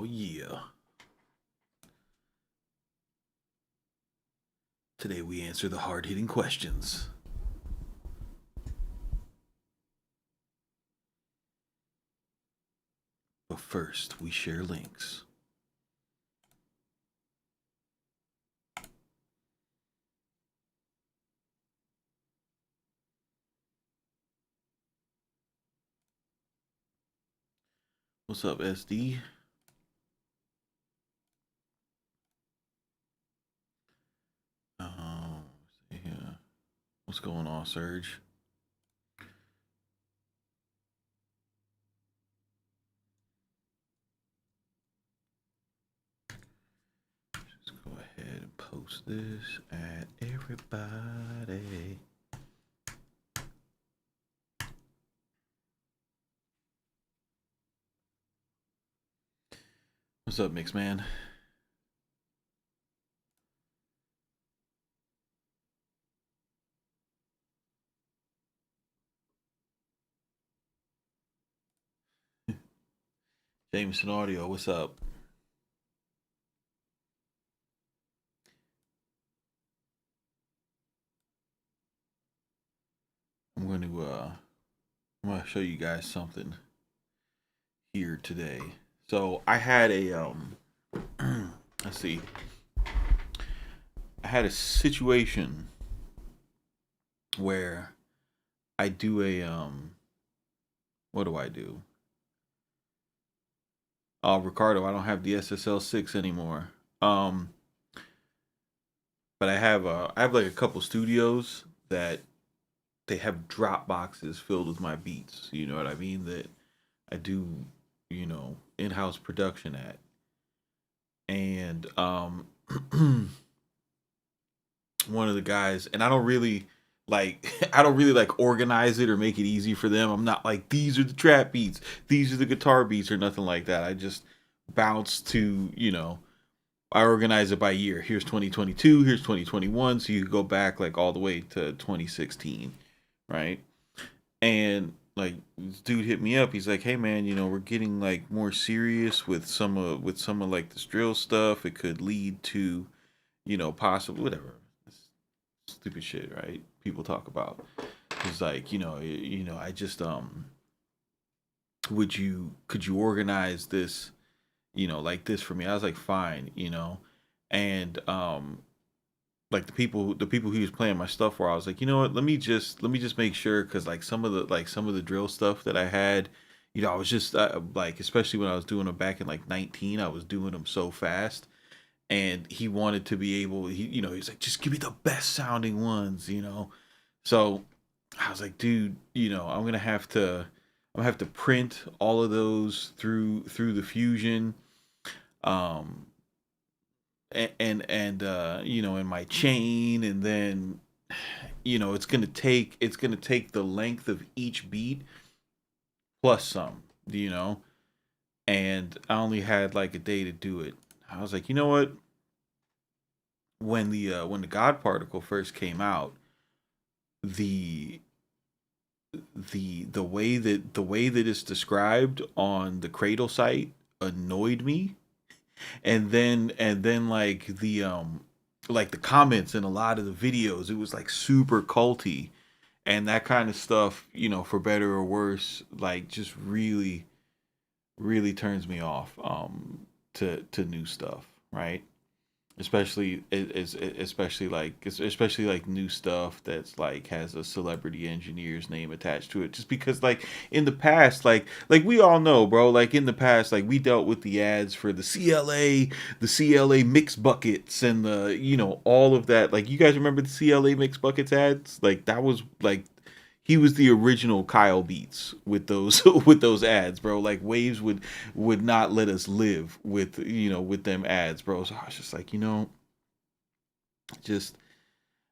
Oh, yeah. Today we answer the hard hitting questions. But first, we share links. What's up, SD? Yeah. What's going on, Serge? Just go ahead and post this at everybody. What's up, Mix Man? Jameson Audio, what's up? I'm going to show you guys something here today. So I had a let's see. I had a situation where I do a what do I do? Oh, Ricardo, I don't have the SSL6 anymore. Um but I have like a couple studios that they have drop boxes filled with my beats, you know what I mean, that I do, in-house production at. And one of the guys, and I don't really like I don't really like organize it or make it easy for them. I'm not like these are the trap beats, these are the guitar beats or nothing like that. I just bounce to, I organize it by year. Here's 2022, here's 2021, so you go back like all the way to 2016, right? And like this dude hit me up. He's like, "Hey man, we're getting like more serious with some of like this drill stuff. It could lead to, possibly whatever stupid shit, right? People talk about. He's like, I just could you organize this, like this for me?" I was like, "Fine," and like the people who was playing my stuff for, I was like, you know what, let me just make sure, because like some of the drill stuff that I had, I was just like, especially when I was doing them back in like 19, I was doing them so fast, and he wanted to be able, he's like, just give me the best sounding ones. So I was like, dude, I'm gonna have to print all of those through the Fusion, um, and in my chain, and then it's gonna take the length of each beat plus some, and I only had like a day to do it. I was like, you know what? When the God Particle first came out, the the way that it's described on the Cradle site annoyed me, and then like the comments in a lot of the videos, it was like super culty, and that kind of stuff, for better or worse, like just really really turns me off to new stuff, right? Especially like new stuff that's like has a celebrity engineer's name attached to it, just because like in the past, like we all know, bro, like in the past, like we dealt with the ads for the CLA mix buckets, and the all of that. Like, you guys remember the CLA mix buckets ads? Like, that was like he was the original Kyle Beats with those with those ads, bro. Like, Waves would not let us live with them ads, bro. So I was just like, just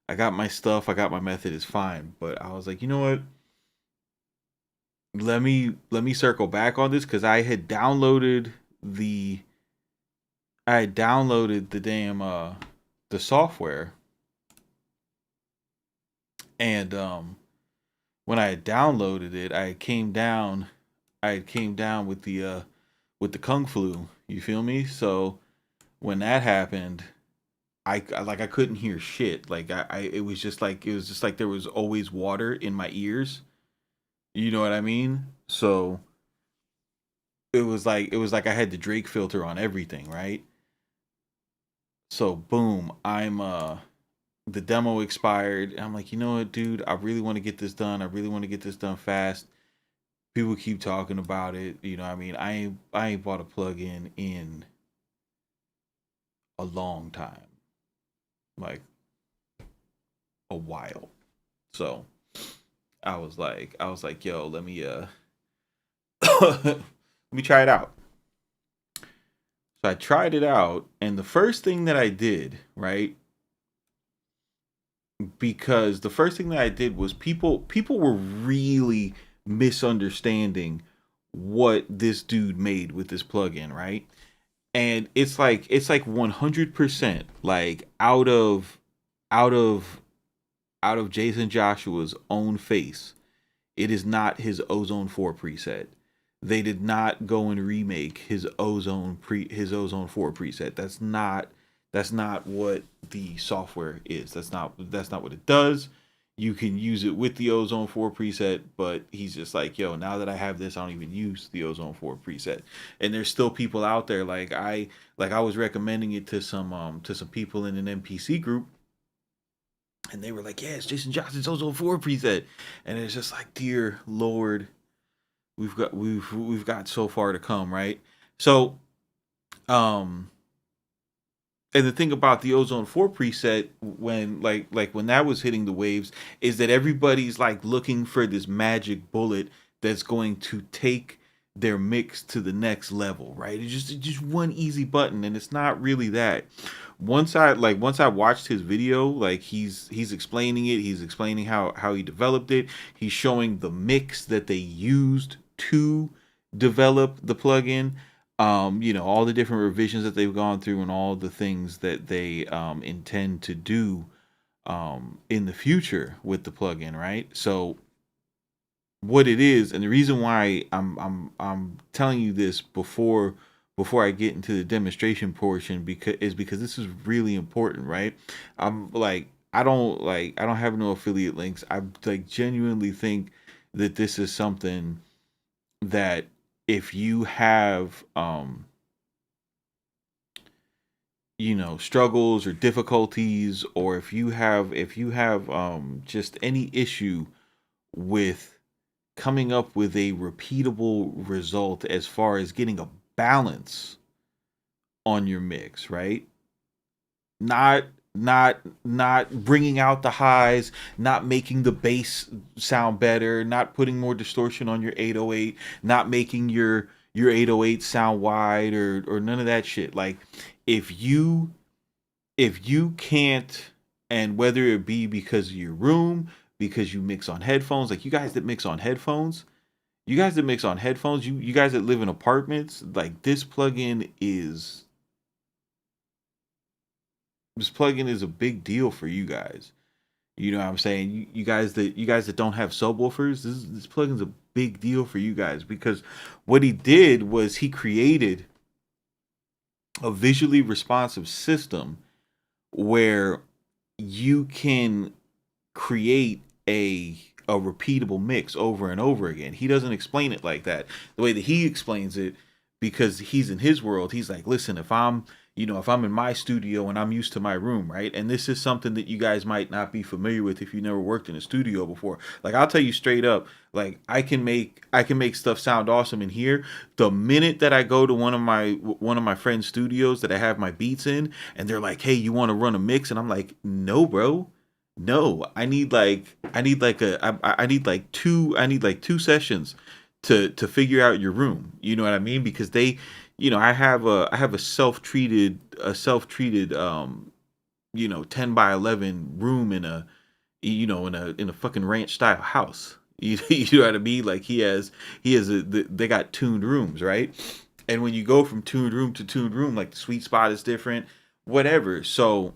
I got my stuff, I got my method, is fine. But I was like, you know what? Let me circle back on this, because the I had downloaded the damn the software, and when I had downloaded it, I came down with with the kung flu. You feel me? So when that happened, I couldn't hear shit. Like it was just like there was always water in my ears. You know what I mean? So it was like I had the Drake filter on everything, right? So boom, I'm the demo expired. I'm like, you know what, dude? I really want to get this done. I really want to get this done fast. People keep talking about it. You know, what I mean, I ain't bought a plugin in a long time, like a while. So I was like, yo, let me let me try it out. So I tried it out, and the first thing that I did, right? Because the first thing that I did was people were really misunderstanding what this dude made with this plugin, right? And it's like 100% like out of out of Jason Joshua's own face. It is not his Ozone 4 preset. They did not go and remake his Ozone 4 preset. That's not what the software is. That's not what it does. You can use it with the Ozone 4 preset, but he's just like, yo, now that I have this, I don't even use the Ozone 4 preset. And there's still people out there like I was recommending it to some people in an MPC group, and they were like, yeah, it's Jason Johnson's Ozone 4 preset. And it's just like, dear Lord, we've got so far to come, right? So um and the thing about the Ozone 4 preset, when when that was hitting the waves, is that everybody's like looking for this magic bullet that's going to take their mix to the next level, right? It's just one easy button, and it's not really that. Once I watched his video, like he's explaining it, he's explaining how he developed it, he's showing the mix that they used to develop the plugin, you know, all the different revisions that they've gone through and all the things that they intend to do in the future with the plugin, right? So what it is, and the reason why I'm telling you this before I get into the demonstration portion, because this is really important, right? I'm like I don't have no affiliate links. I like genuinely think that this is something that if you have you know, struggles or difficulties, or if you have just any issue with coming up with a repeatable result as far as getting a balance on your mix, right? Not not bringing out the highs, not making the bass sound better, not putting more distortion on your 808, not making your 808 sound wide, or none of that shit. Like if you can't, and whether it be because of your room, because you mix on headphones, like you guys that mix on headphones, you guys that live in apartments, like this plugin is a big deal for you guys. You know what I'm saying? You guys that don't have subwoofers, this plugin's a big deal for you guys, because what he did was he created a visually responsive system where you can create a repeatable mix over and over again. He doesn't explain it like that. The way that he explains it, because he's in his world, he's like, listen, if I'm, you know, if I'm in my studio and I'm used to my room, right? And this is something that you guys might not be familiar with if you never worked in a studio before. Like I'll tell you straight up, like I can make stuff sound awesome in here. The minute that I go to one of my friends' studios that I have my beats in, and they're like, "Hey, you want to run a mix?" And I'm like, "No, bro. No, I need like two sessions to figure out your room." You know what I mean? Because they, you know, I have a self-treated you know, 10 by 11 room in a, you know, in a fucking ranch style house. You know what I mean? Like he has they got tuned rooms, right? And when you go from tuned room to tuned room, like the sweet spot is different, whatever. So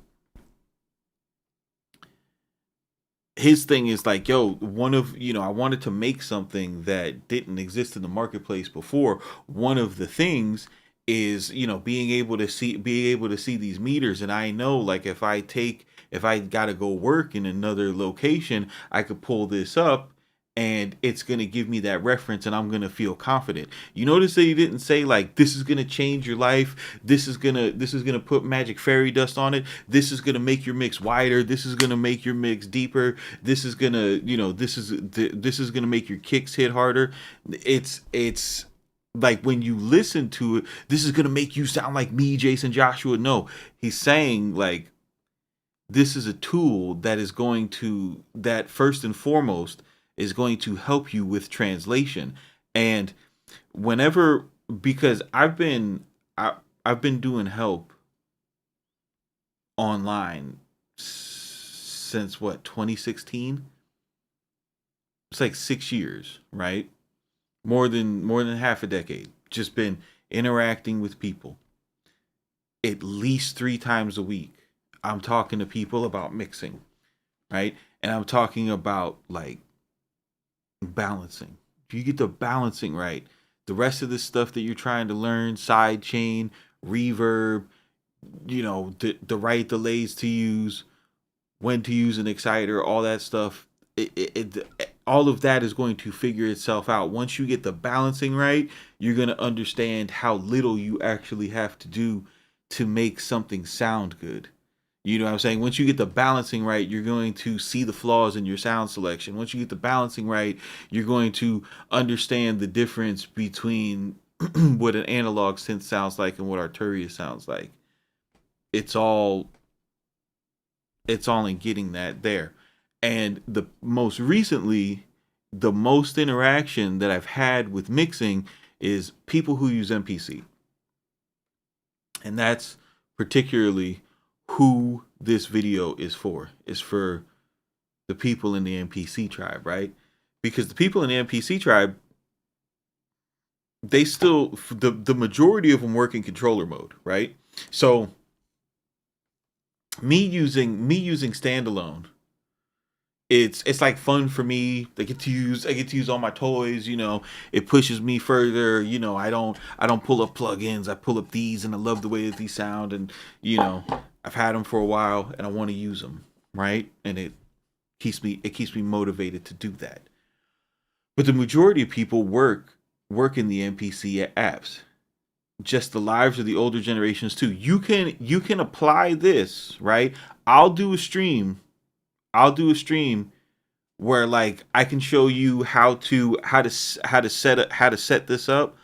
his thing is like, yo, one of, I wanted to make something that didn't exist in the marketplace before. One of the things is, being able to see these meters. And I know, like, if I gotta go work in another location, I could pull this up and it's gonna give me that reference and I'm gonna feel confident. You notice that he didn't say like, this is gonna change your life, this is gonna put magic fairy dust on it, this is gonna make your mix wider, this is gonna make your mix deeper, this is gonna, this is gonna make your kicks hit harder. It's like, when you listen to it, this is gonna make you sound like me, Jaycen Joshua. No, he's saying like, this is a tool that is going to, that first and foremost is going to help you with translation. And whenever, because I've been doing help online since what, 2016. It's like 6 years, right? More than half a decade. Just been interacting with people at least 3 times a week. I'm talking to people about mixing, right? And I'm talking about like balancing. If you get the balancing right, the rest of this stuff that you're trying to learn, side chain, reverb, the right delays to use, when to use an exciter, all that stuff, all of that is going to figure itself out. Once you get the balancing right, you're going to understand how little you actually have to do to make something sound good. You know what I'm saying? Once you get the balancing right, you're going to see the flaws in your sound selection. Once you get the balancing right, you're going to understand the difference between what an analog synth sounds like and what Arturia sounds like. It's all in getting that there. And the most interaction that I've had with mixing is people who use MPC. And that's particularly who this video is for. Is for the people in the MPC tribe, right? Because the people in the MPC tribe, they still, the majority of them work in controller mode, right? So me using standalone, it's like fun for me. I get to use all my toys, it pushes me further. I don't pull up plugins, I pull up these, and I love the way that these sound. And I've had them for a while and I want to use them, right? And it keeps me motivated to do that. But the majority of people work in the MPC apps. Just the lives of the older generations too. You can apply this, right? I'll do a stream where like I can show you how to set this up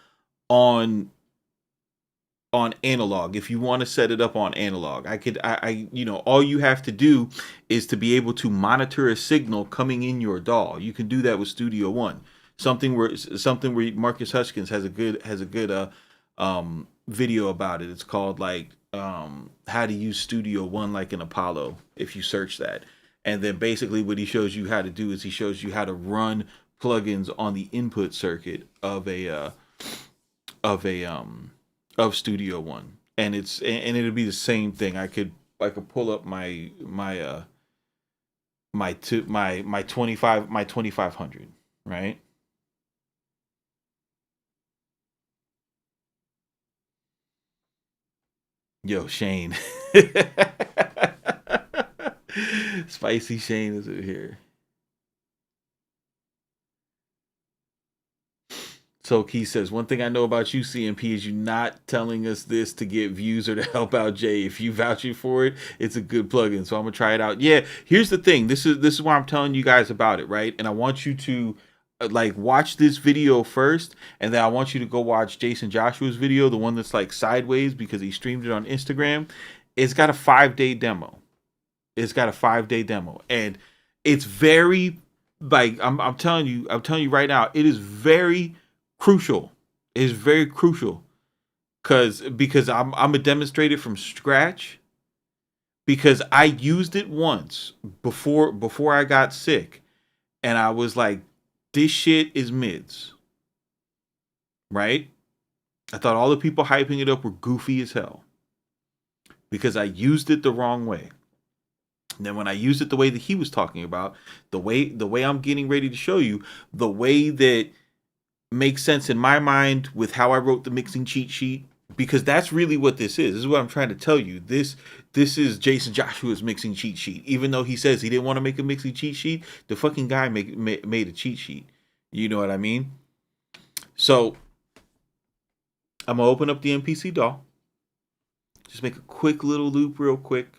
on analog. If you want to set it up on analog, all you have to do is to be able to monitor a signal coming in your DAW. You can do that with Studio One. Something where Marcus Hutchins has a good video about it. It's called like how to use Studio One like an Apollo, if you search that. And then basically what he shows you how to do is he shows you how to run plugins on the input circuit of Studio One. And it'll be the same thing. I could pull up my 2500, right? Yo, Shane. Spicy Shane is here. So Keith says, one thing I know about you, CMP, is you not telling us this to get views or to help out Jay. If you vouching for it, it's a good plugin. So I'm gonna try it out. Yeah, here's the thing. This is why I'm telling you guys about it, right? And I want you to like watch this video first, and then I want you to go watch Jaycen Joshua's video, the one that's like sideways because he streamed it on Instagram. It's got a 5-day demo. And it's very like I'm telling you right now, it is very crucial. It is very crucial because I'm a demonstrator from scratch, because I used it once before I got sick, and I was like, this shit is mids, right? I thought all the people hyping it up were goofy as hell because I used it the wrong way. And then when I used it the way that he was talking about, the way I'm getting ready to show you, the way that makes sense in my mind with how I wrote the mixing cheat sheet, because that's really what this is. This is what I'm trying to tell you. This is Jaycen Joshua's mixing cheat sheet. Even though he says he didn't want to make a mixing cheat sheet, the fucking guy made a cheat sheet. You know what I mean? So I'm gonna open up the MPC DAW. Just make a quick little loop, real quick.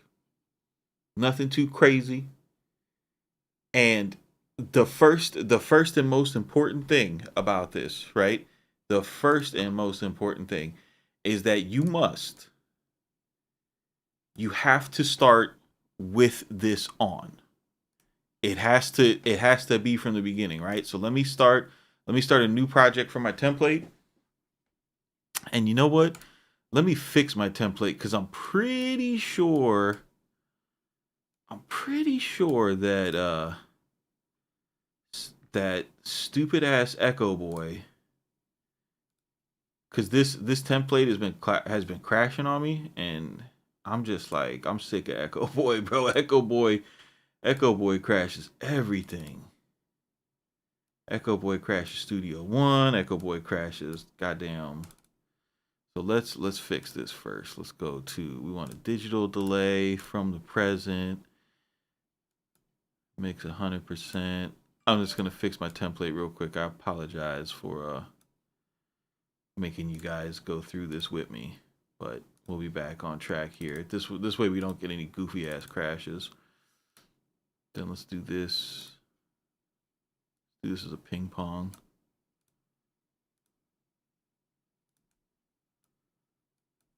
Nothing too crazy. And the first and most important thing about this, right? The first and most important thing is that you have to start with this on. It has to be from the beginning, right? So let me start a new project for my template. And you know what? Let me fix my template because I'm pretty sure that stupid ass Echo Boy, because this template has been crashing on me, and I'm just like, I'm sick of Echo Boy, bro. Echo Boy crashes everything. Echo Boy crashes Studio One. Echo Boy crashes goddamn. So let's fix this first. Let's go to, we want a digital delay from the present. Mix 100%. I'm just gonna fix my template real quick. I apologize for making you guys go through this with me, but we'll be back on track here. This way we don't get any goofy ass crashes. Then let's do this. Do this as a ping pong.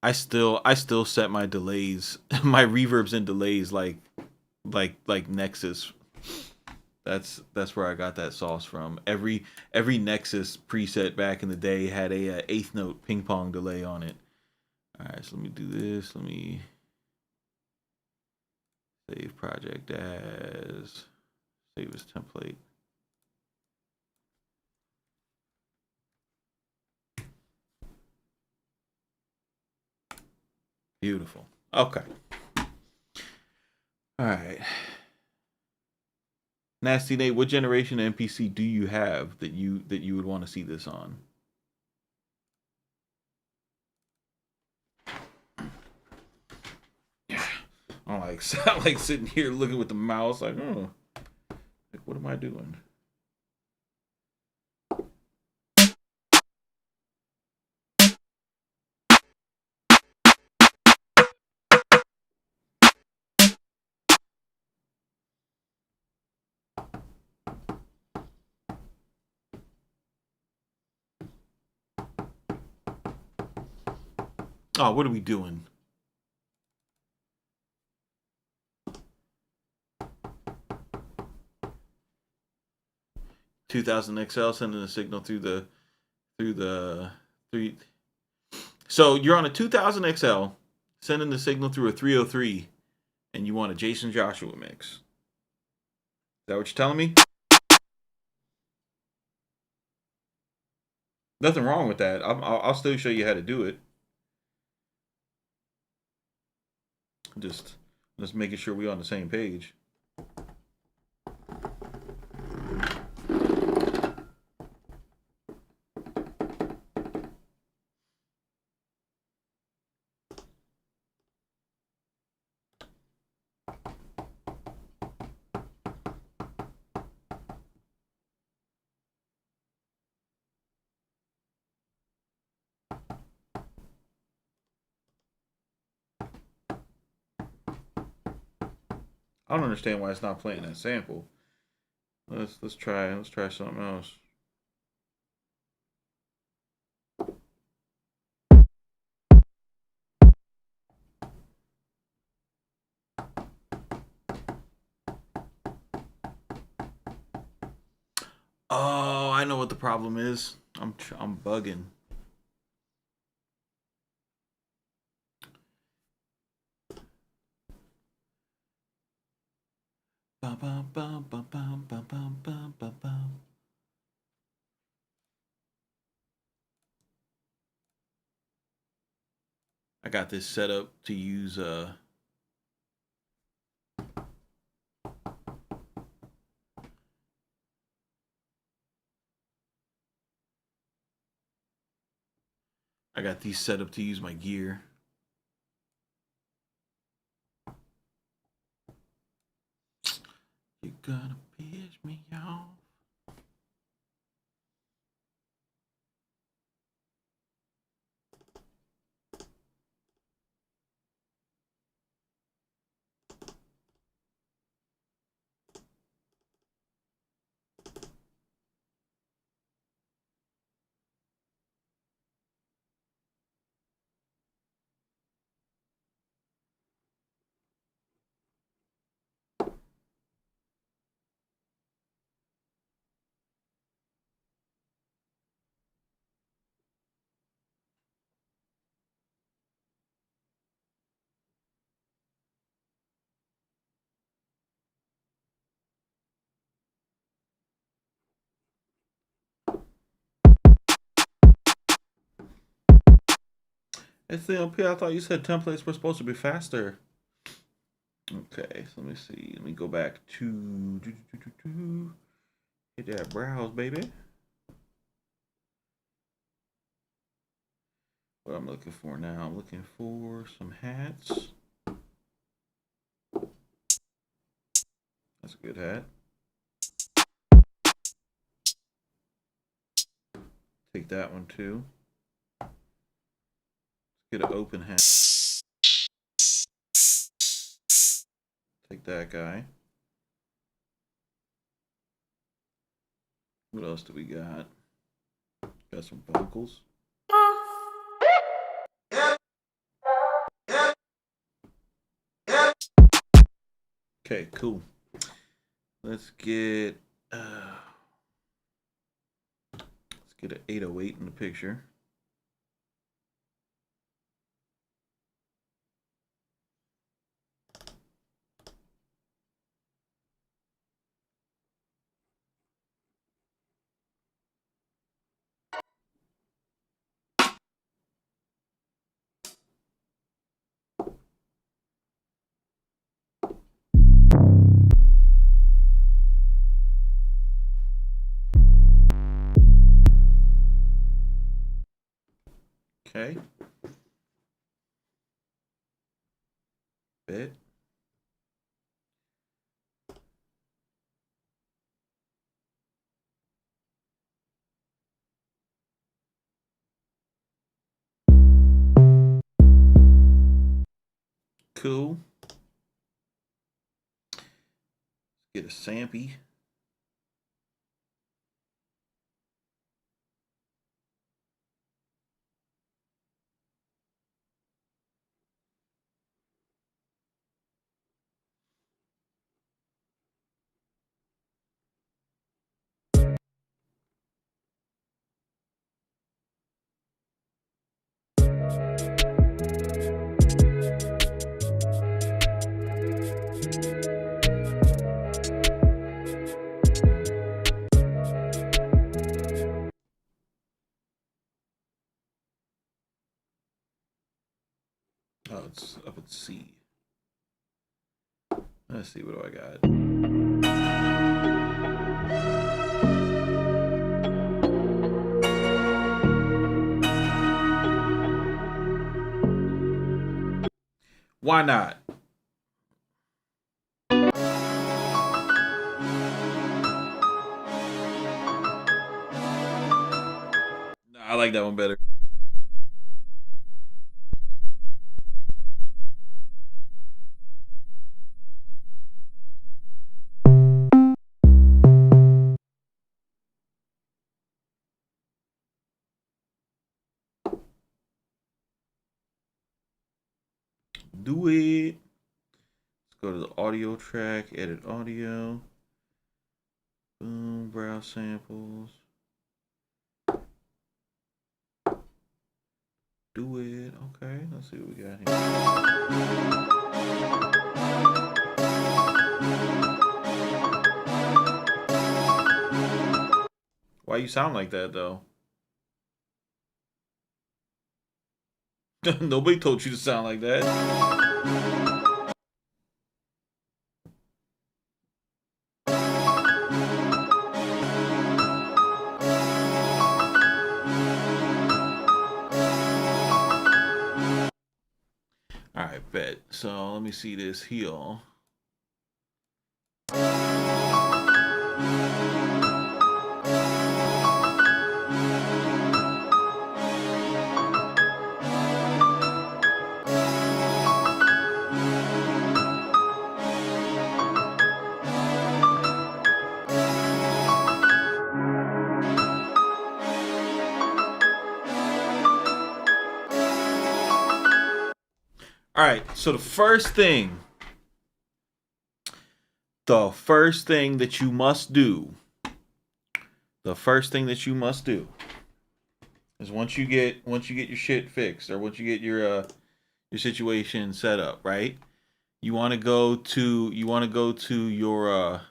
I still set my delays, my reverbs and delays like Nexus. That's where I got that sauce from. Every Nexus preset back in the day had a eighth note ping pong delay on it. All right, so let me do this. Let me save project as, save as template. Beautiful. Okay. All right. Nasty Nate, what generation MPC do you have that you would want to see this on? I'm like sound like sitting here looking with the mouse like, oh, like what am I doing? Oh, what are we doing? $2000 XL sending a signal through the three. So you're on a 2000 XL sending the signal through a 303, and you want a Jaycen Joshua mix. Is that what you're telling me? Nothing wrong with that. I'll still show you how to do it. Just making sure we're on the same page. I don't understand why it's not playing that sample. Let's try something else. Oh, I know what the problem is. I'm bugging. Bum, bum, bum, bum, bum, bum, bum, bum, bum, bum. I got this set up to use I got these set up to use my gear. You're gonna piss me off. SCMP, I thought you said templates were supposed to be faster. Okay, so let me see. Let me go back to hit that browse, baby. What I'm looking for now, I'm looking for some hats. That's a good hat. Take that one too. Let's get an open hat. Take that guy. What else do we got? Got some vocals. Okay, cool. Let's get an 808 in the picture. Okay. Bet. Cool. Get a Sampy. Oh, it's up at C. Let's see, what do I got? Why not? No, I like that one better. Do it. Let's go to the audio track, edit audio. Boom, browse samples. Do it. Okay, let's see what we got here. Why you sound like that though? Nobody told you to sound like that. Bet. So let me see this heel. All right, so the first thing that you must do, is once you get your shit fixed, or once you get your situation set up, right? You want to go to your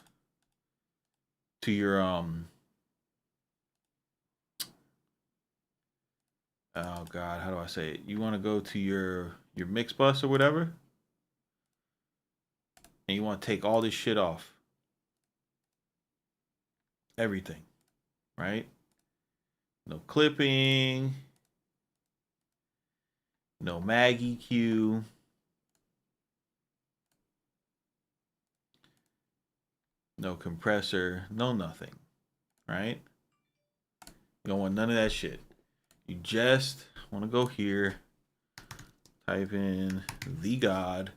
oh god, how do I say it? You want to go to your mix bus or whatever, and you want to take all this shit off. Everything, right? No clipping, no mag EQ, no compressor, no nothing, right? You don't want none of that shit. You just want to go here, type in the God,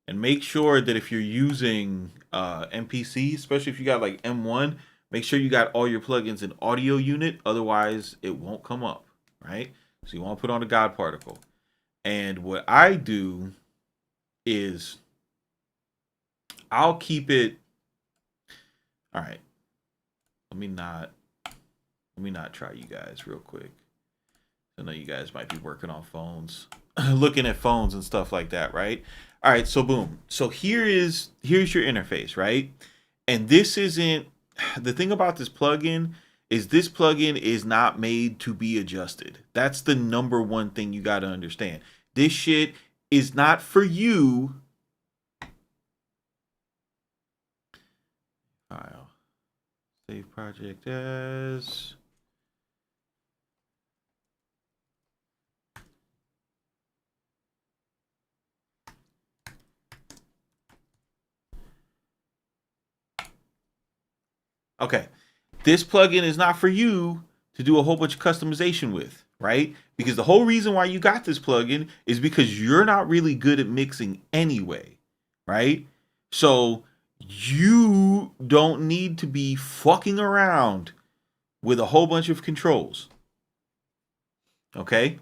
and make sure that if you're using MPC, especially if you got like M1, make sure you got all your plugins in audio unit. Otherwise, it won't come up, right? So you want to put on a God particle. And what I do is I'll keep it. All right. Let me not try you guys real quick. I know you guys might be working on phones, looking at phones and stuff like that, right? All right, so boom. So here's your interface, right? And this isn't, the thing about this plugin is this plugin is not made to be adjusted. That's the number one thing you got to understand. This shit is not for you. File. Save project as. Okay, this plugin is not for you to do a whole bunch of customization with, right? Because the whole reason why you got this plugin is because you're not really good at mixing anyway, right? So you don't need to be fucking around with a whole bunch of controls. Okay?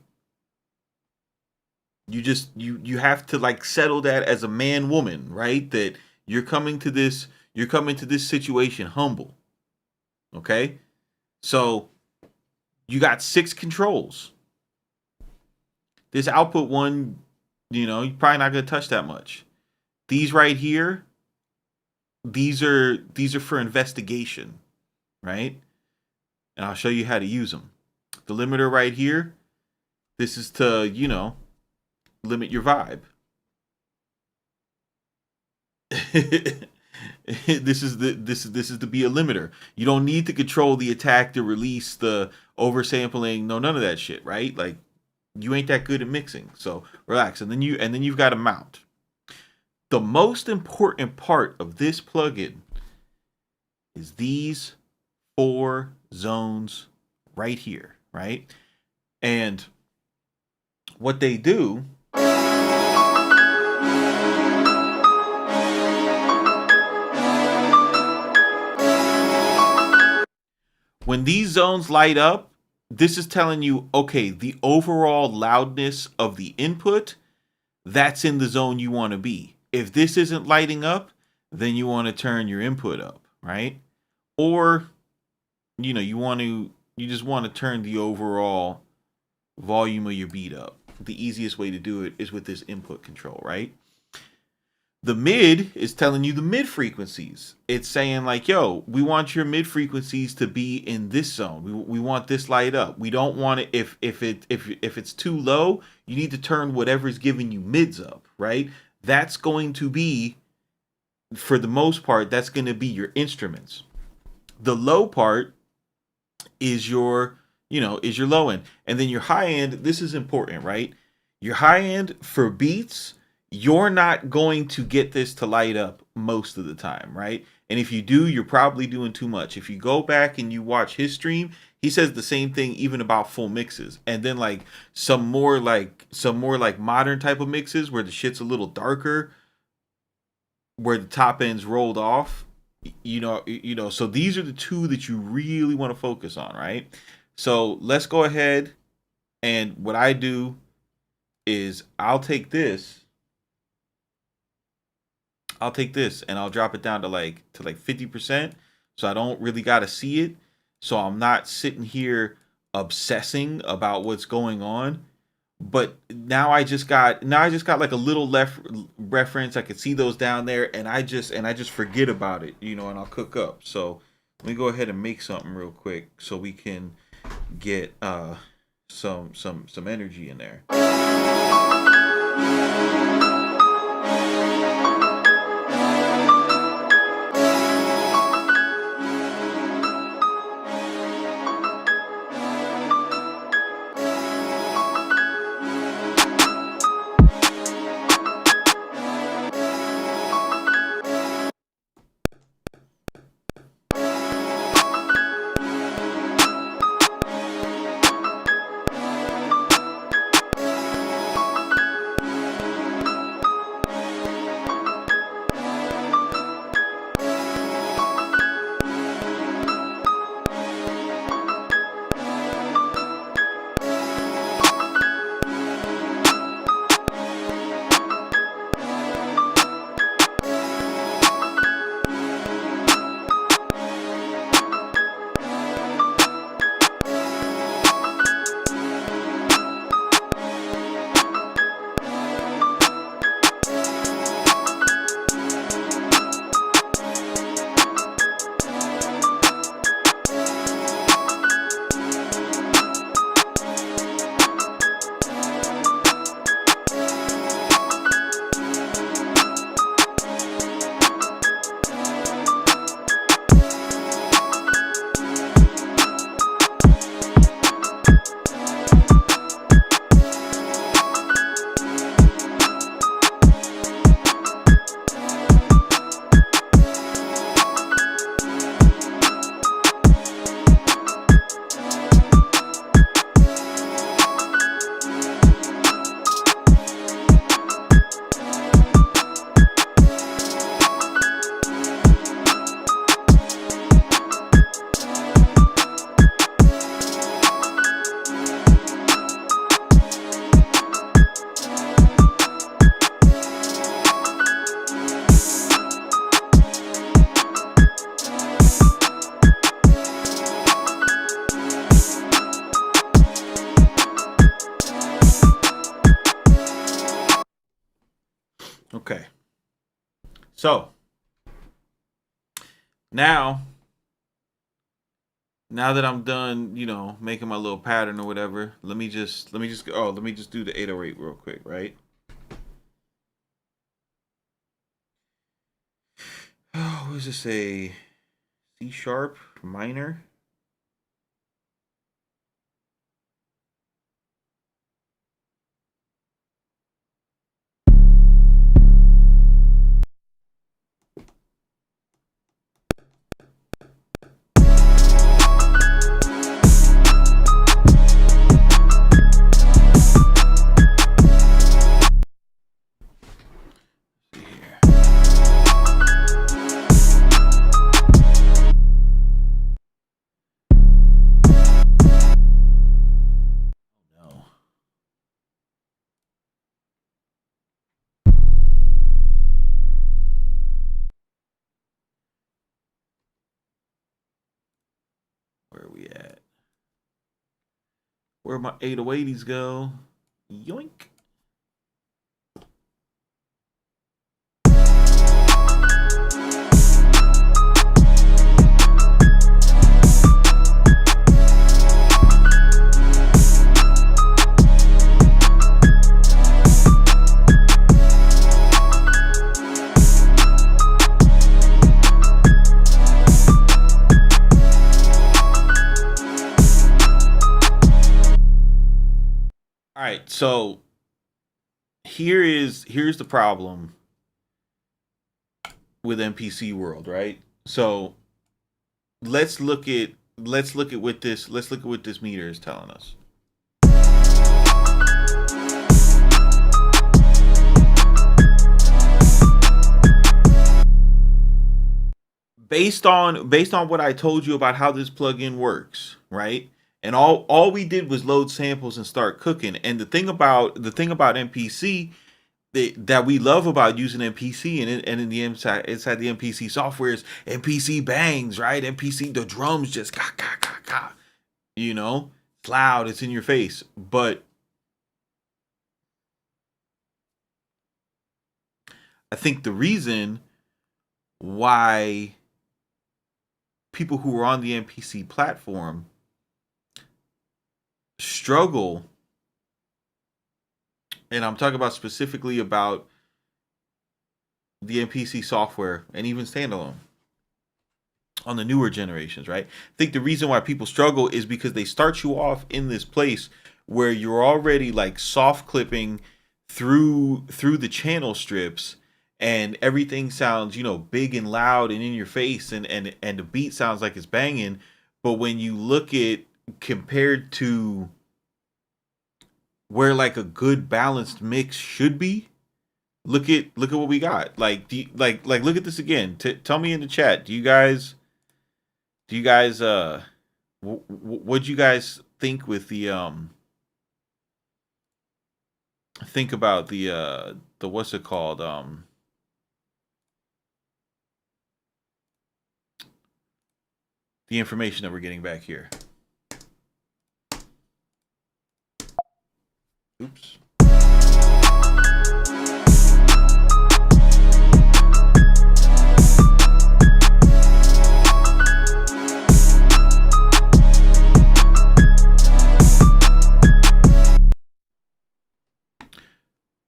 You have to like settle that as a man woman, right? That you're coming to this situation humble. Okay? So you got 6 controls. This output one, you're probably not going to touch that much. These right here, these are for investigation, right? And I'll show you how to use them. The limiter right here, this is to, limit your vibe. This is to be a limiter. You don't need to control the attack, to release, the oversampling, none of that shit, right? Like, you ain't that good at mixing, so relax. And then you've got a mount. The most important part of this plugin is these 4 zones right here, right? And what they do, when these zones light up, this is telling you, okay, the overall loudness of the input, that's in the zone you want to be. If this isn't lighting up, then you want to turn your input up, right? Or, you just want to turn the overall volume of your beat up. The easiest way to do it is with this input control, right? The mid is telling you the mid frequencies. It's saying like, yo, we want your mid frequencies to be in this zone. We want this light up. We don't want it if it's too low, you need to turn whatever's giving you mids up, right? That's going to be, for the most part, that's going to be your instruments. The low part is your low end. And then your high end, this is important, right? Your high end for beats, you're not going to get this to light up most of the time, right? And if you do, you're probably doing too much. If you go back and you watch his stream, he says the same thing even about full mixes. And then like some more like modern type of mixes where the shit's a little darker, where the top end's rolled off. So these are the two that you really want to focus on, right? So let's go ahead, and what I do is I'll take this and I'll drop it down to like 50%, so I don't really got to see it, so I'm not sitting here obsessing about what's going on. But now I just got like a little left reference. I could see those down there, and I just forget about it, and I'll cook up. So let me go ahead and make something real quick so we can get some energy in there. Okay. So now that I'm done, making my little pattern or whatever, let me just do the 808 real quick, right? Oh, what does it say? C sharp minor. Where are we at? Where my 808s go? Yoink. So here's the problem with MPC world, right? So let's look at what this meter is telling us. Based on what I told you about how this plugin works, right? And all we did was load samples and start cooking. And the thing about MPC that we love about using MPC and in the inside the MPC software is MPC bangs, right? MPC, the drums just ka ka ka ka. It's loud, it's in your face. But I think the reason why people who are on the MPC platform struggle, and I'm talking about specifically about the MPC software and even standalone on the newer generations, right? I think the reason why people struggle is because they start you off in this place where you're already like soft clipping through the channel strips, and everything sounds big and loud and in your face, and the beat sounds like it's banging. But when you look at, compared to where like a good balanced mix should be, look at what we got. Like like look at this again. Tell me in the chat, do you guys what'd you guys think with the think about the what's it called, the information that we're getting back here. Oops.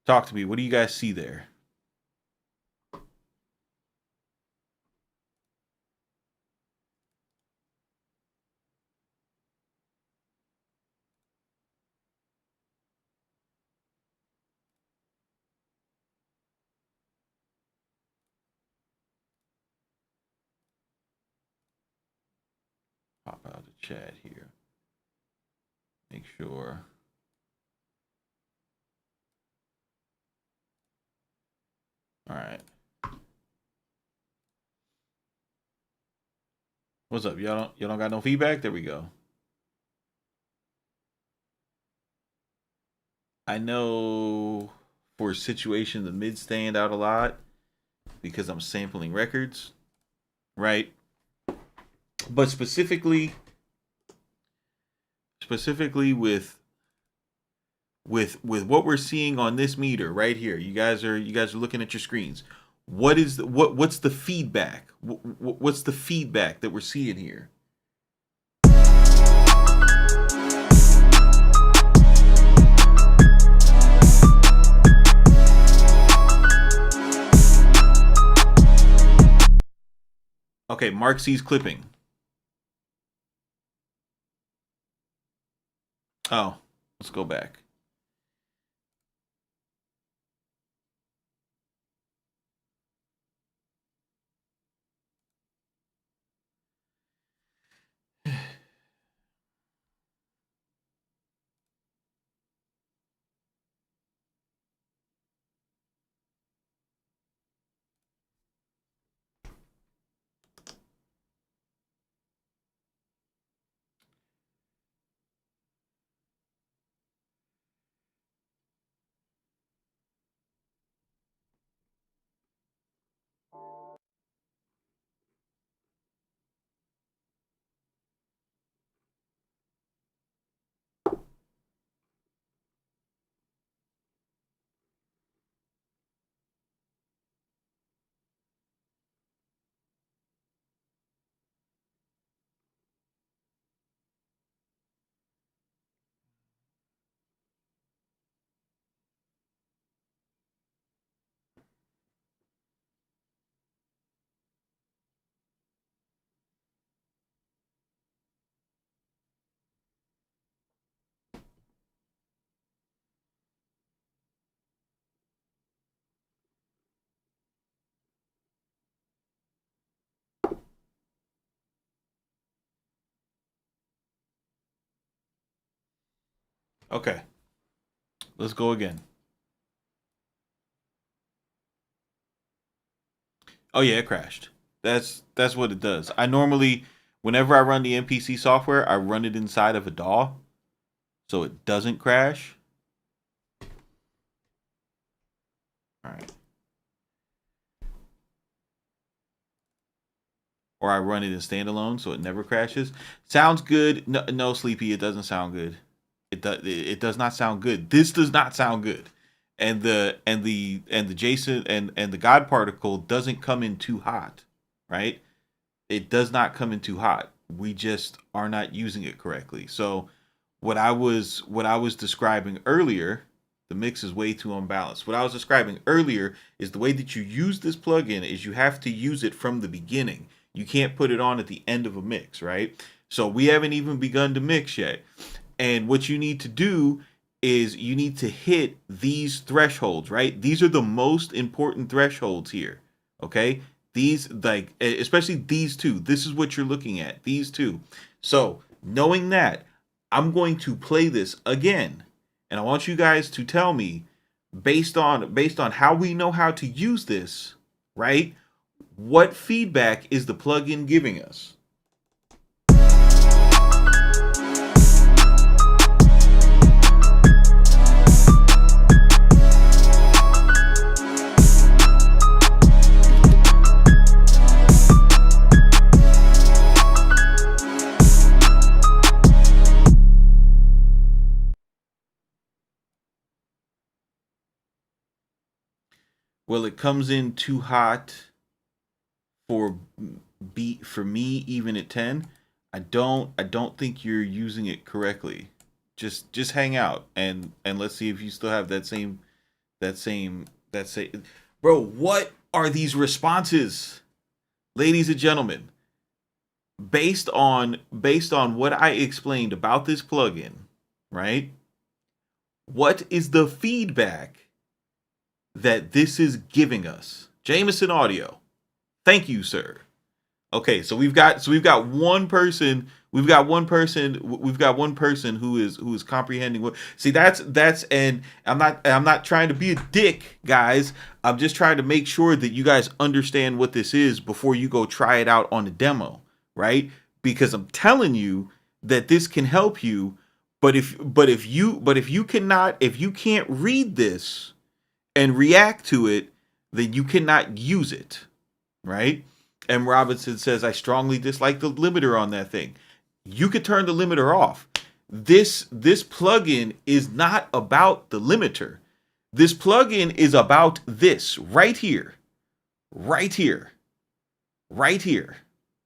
Talk to me. What do you guys see there? Pop out the chat here. Make sure. All right. What's up? Y'all don't got no feedback? There we go. I know for a situation the mids stand out a lot because I'm sampling records, right? But specifically with what we're seeing on this meter right here, you guys are looking at your screens. What's the feedback? What's the feedback that we're seeing here? Okay, Mark sees clipping. Oh, let's go back. Okay, let's go again. Oh yeah, it crashed. That's what it does. I normally, whenever I run the MPC software, I run it inside of a DAW, so it doesn't crash. All right. Or I run it in standalone, so it never crashes. Sounds good. No, no, Sleepy, it doesn't sound good. It does not sound good. This does not sound good. And the Jaycen and the God particle doesn't come in too hot, right? It does not come in too hot. We just are not using it correctly. So what I was describing earlier, the mix is way too unbalanced. What I was describing earlier is the way that you use this plugin is you have to use it from the beginning. You can't put it on at the end of a mix, right? So we haven't even begun to mix yet. And what you need to do is you need to hit these thresholds, right? These are the most important thresholds here. Okay? These, like, especially these two. This is what you're looking at. These two. So, knowing that, I'm going to play this again. And I want you guys to tell me, based on how we know how to use this, right? What feedback is the plugin giving us? Well, it comes in too hot for beat for me even at 10. I don't think you're using it correctly. Just hang out and let's see if you still have that same. Bro, what are these responses? Ladies and gentlemen, based on what I explained about this plugin, right? What is the feedback that this is giving us? Jameson Audio. Thank you, sir. Okay, so we've got one person, we've got one person who is comprehending what. See, that's and I'm not trying to be a dick, guys. I'm just trying to make sure that you guys understand what this is before you go try it out on a demo, right? Because I'm telling you that this can help you, but if you can't read this and react to it, then you cannot use it, right? M. Robinson says, I strongly dislike the limiter on that thing. You could turn the limiter off. This plugin is not about the limiter. This plugin is about this right here, right here, right here.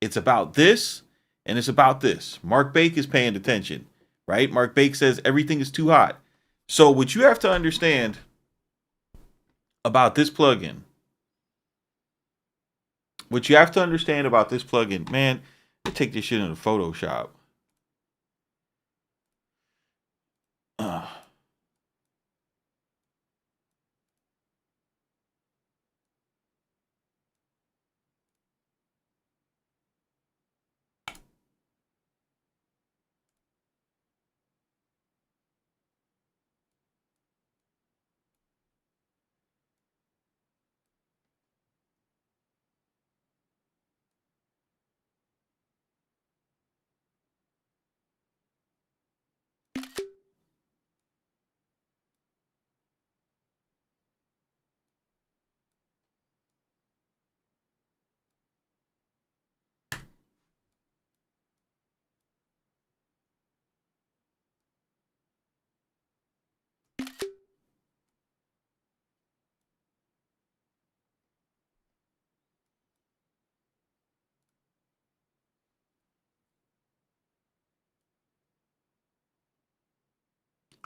It's about this and it's about this. Mark Bake is paying attention, right? Mark Bake says everything is too hot. So what you have to understand about this plugin, man, I take this shit into Photoshop. Uh,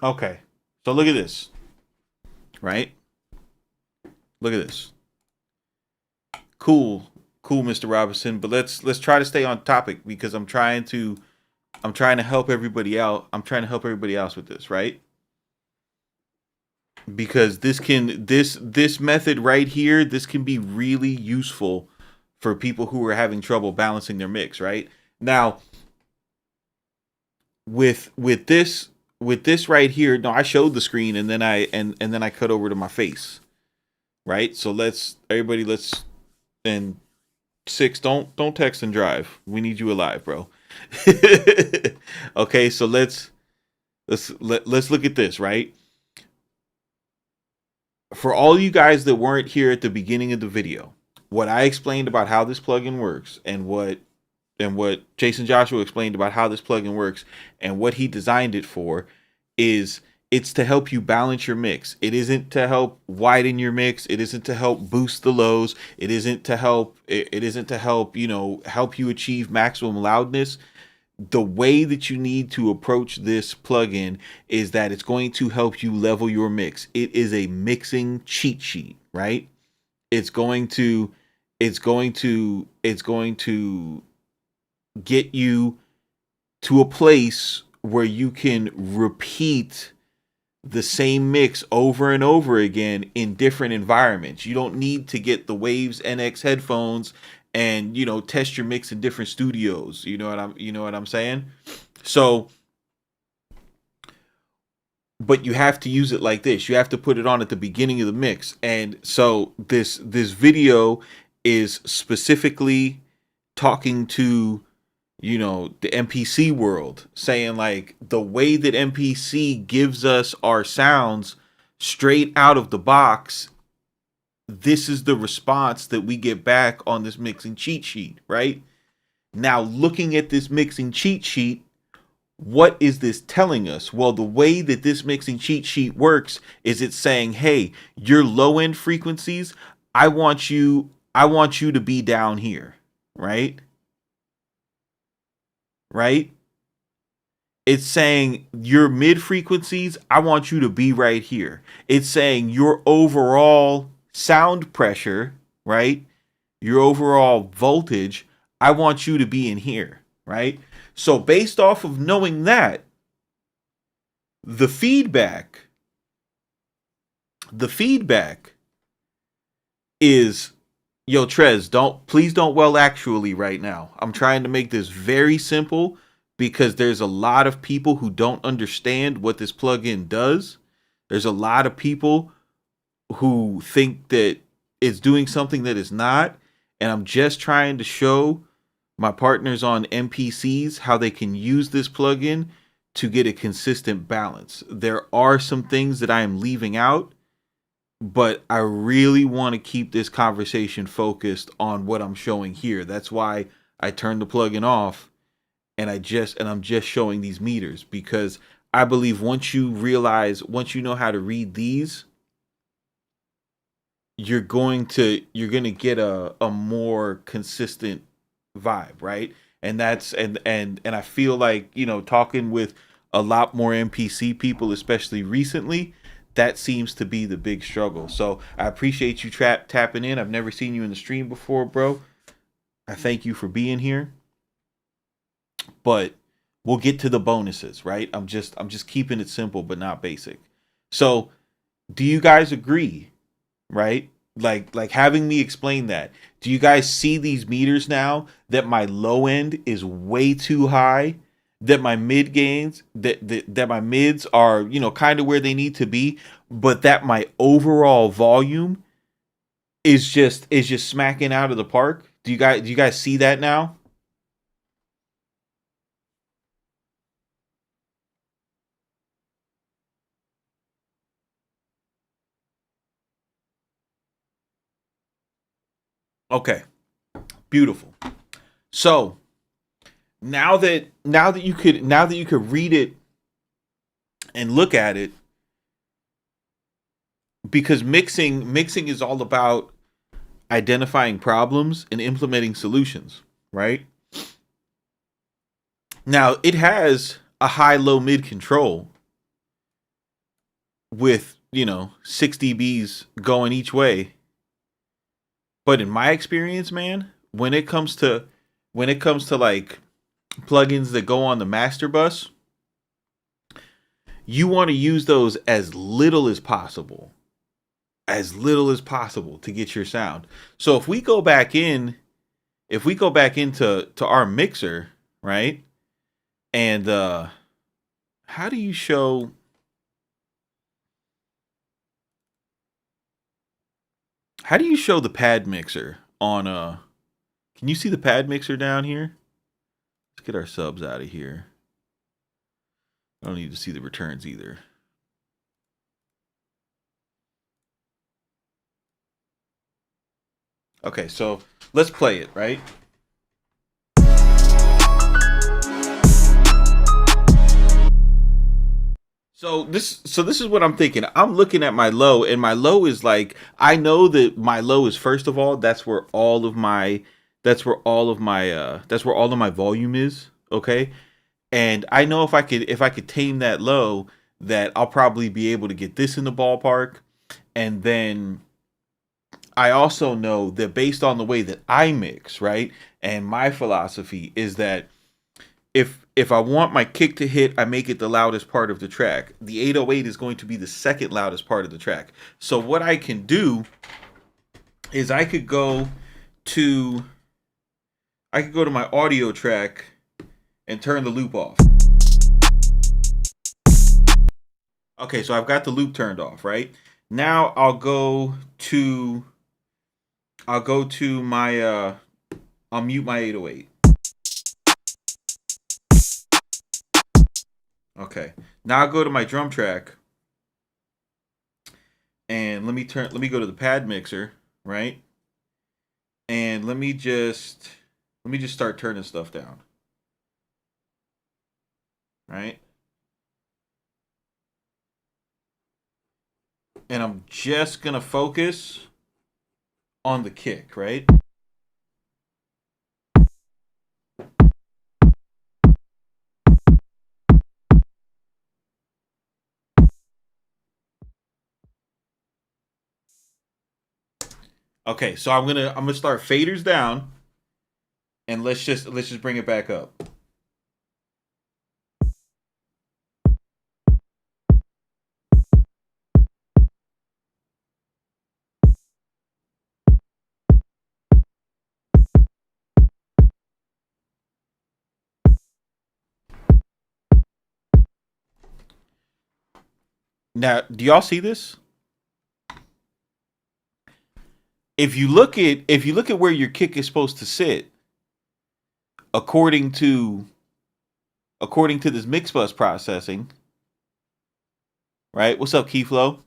okay, so look at this, right? Look at this. Cool, cool, Mr. Robinson. But let's try to stay on topic because I'm trying to help everybody out. I'm trying to help everybody else with this, right? Because this method right here, this can be really useful for people who are having trouble balancing their mix, right? Now, with this with this right here, no, I showed the screen and then I cut over to my face. Right? So let's and 6, don't text and drive. We need you alive, bro. Okay, so let's look at this, right? For all you guys that weren't here at the beginning of the video, what I explained about how this plugin works and what Jaycen Joshua explained about how this plugin works and what he designed it for is it's to help you balance your mix. It isn't to help widen your mix. It isn't to help boost the lows. It isn't to help help you achieve maximum loudness. The way that you need to approach this plugin is that it's going to help you level your mix. It is a mixing cheat sheet, right? It's going to get you to a place where you can repeat the same mix over and over again in different environments. You don't need to get the Waves NX headphones and test your mix in different studios. You know what I'm saying? So, but you have to use it like this. You have to put it on at the beginning of the mix. And so this video is specifically talking to the MPC world, saying like the way that MPC gives us our sounds straight out of the box, this is the response that we get back on this mixing cheat sheet, right? Now, looking at this mixing cheat sheet, what is this telling us? Well, the way that this mixing cheat sheet works is it's saying, hey, your low end frequencies, I want you to be down here, right? Right? It's saying your mid frequencies, I want you to be right here. It's saying your overall sound pressure, right? Your overall voltage, I want you to be in here, right? So based off of knowing that, the feedback is, yo, Trez, please don't well actually right now. I'm trying to make this very simple because there's a lot of people who don't understand what this plugin does. There's a lot of people who think that it's doing something that it's not. And I'm just trying to show my partners on MPCs how they can use this plugin to get a consistent balance. There are some things that I am leaving out, but I really want to keep this conversation focused on what I'm showing here. That's why I turned the plugin off and I'm just showing these meters, because I believe once you know how to read these, you're going to get a more consistent vibe, right? And that's and I feel like, talking with a lot more MPC people, especially recently, that seems to be the big struggle. So I appreciate you tapping in. I've never seen you in the stream before, bro. I thank you for being here. But we'll get to the bonuses, right? I'm just keeping it simple but not basic. So do you guys agree, right? Like having me explain that. Do you guys see these meters now that my low end is way too high? That my mid gains, that my mids are, kind of where they need to be, but that my overall volume is just smacking out of the park? Do you guys see that now? Okay. Beautiful. So, now that you could read it and look at it, because mixing is all about identifying problems and implementing solutions, right? Now, it has a high low mid control with 6 dBs going each way, but in my experience, man, when it comes to like plugins that go on the master bus, you want to use those as little as possible to get your sound. So if we go back into our mixer, right, and How do you show? How do you show the pad mixer on Can you see the pad mixer down here? Let's get our subs out of here. I don't need to see the returns either. Okay, so let's play it, right? So this is what I'm thinking. I'm looking at my low, and my low is like, I know that my low is, first of all, that's where all of my volume is, okay? And I know if I could tame that low, that I'll probably be able to get this in the ballpark. And then I also know that based on the way that I mix, right? And my philosophy is that if I want my kick to hit, I make it the loudest part of the track. The 808 is going to be the second loudest part of the track. So what I can do is to I could go to my audio track and turn the loop off. Okay, so I've got the loop turned off, right? Now I'll go to my I'll mute my 808. Okay. Now I'll go to my drum track and let me go to the pad mixer, right? And let me just start turning stuff down. Right? And I'm just going to focus on the kick, right? Okay, so I'm gonna start faders down, and let's just bring it back up. Now, do y'all see this? If you look at where your kick is supposed to sit, according to this mix bus processing, right? What's up, Keyflow?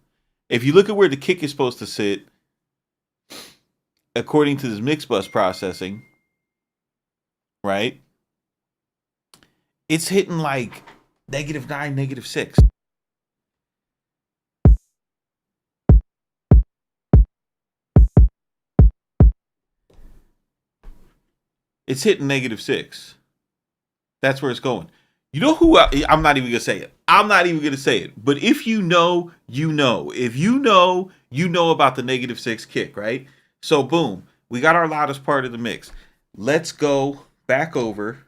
If you look at where the kick is supposed to sit, according to this mix bus processing, right? It's hitting like -9, -6. It's hitting -6. That's where it's going. You know who I'm not even gonna say it. I'm not even gonna say it. But if you know, you know. If you know, you know about the -6 kick, right? So boom, we got our loudest part of the mix. Let's go back over.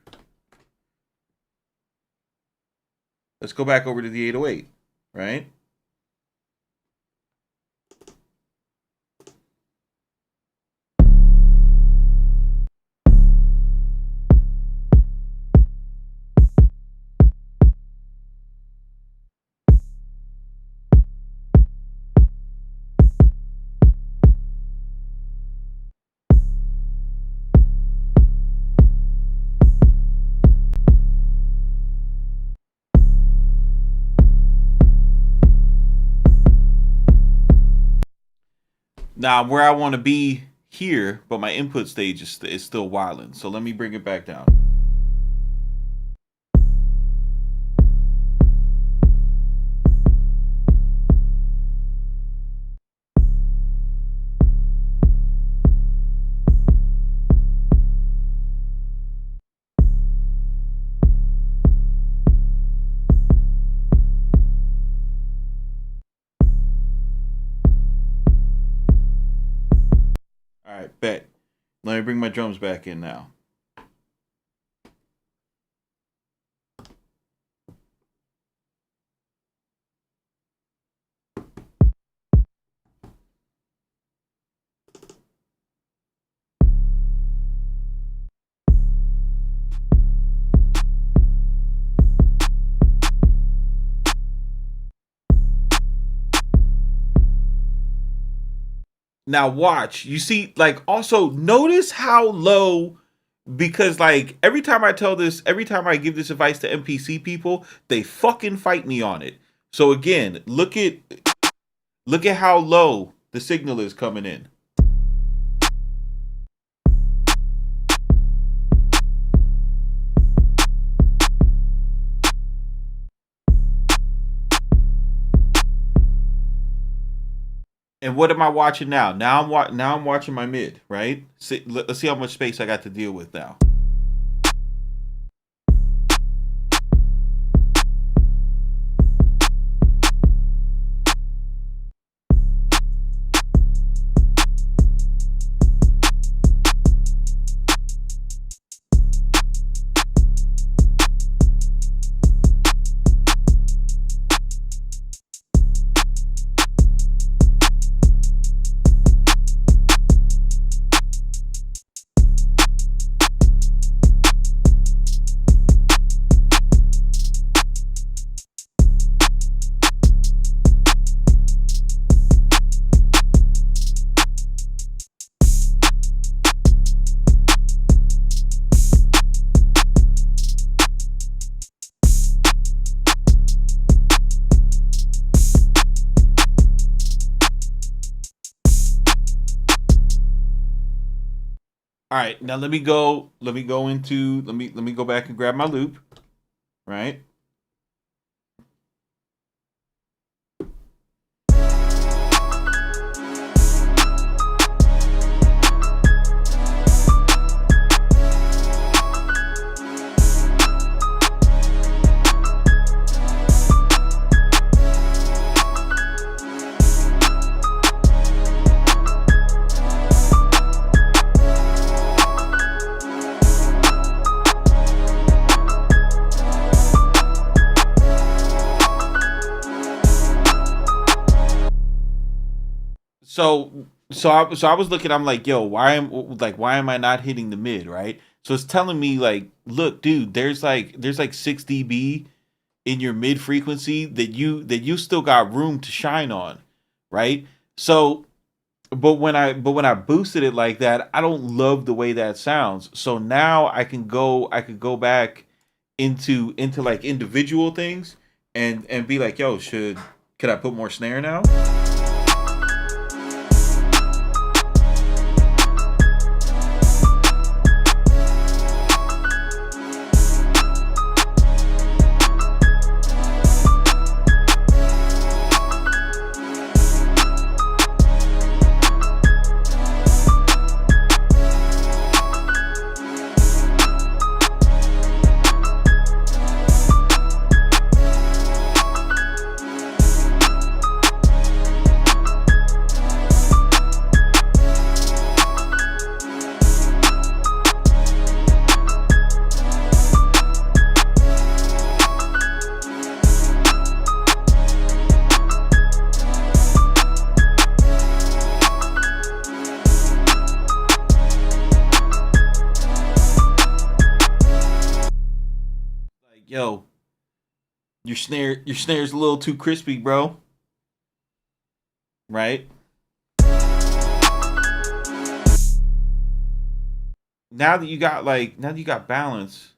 Let's go back over to the 808, right? Now I'm where I want to be here, but my input stage is still wilding. So let me bring it back down. All right, bet. Let me bring my drums back in now. Now watch. You see, like, also notice how low, because like every time I give this advice to MPC people, they fucking fight me on it. So again, look at how low the signal is coming in. And what am I watching now? Now I'm watching my mid, right? Let's see how much space I got to deal with now. All right, now let me go. Let me go into. Let me go back and grab my loop. Right. So I was looking. I'm like, yo, why am I not hitting the mid? Right. So it's telling me like, look, dude, there's like 6 dB in your mid frequency that you still got room to shine on, right? So, but when I boosted it like that, I don't love the way that sounds. So now I could go back into like individual things and be like, yo, could I put more snare now? Like, yo, your snare's a little too crispy, bro. Right? Now that you got balance.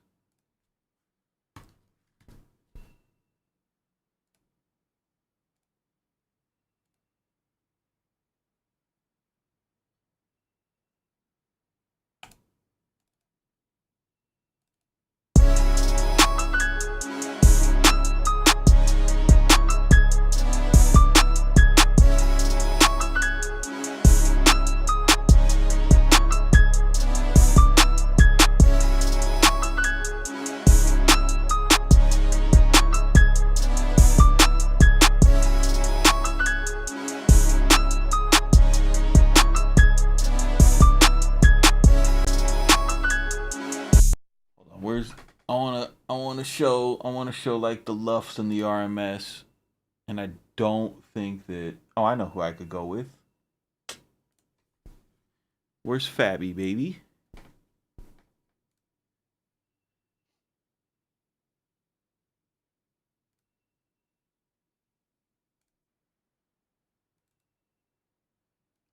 Hold on, where's I want to show like the luffs and the RMS, and I don't think that. Oh, I know who I could go with. Where's Fabby, baby?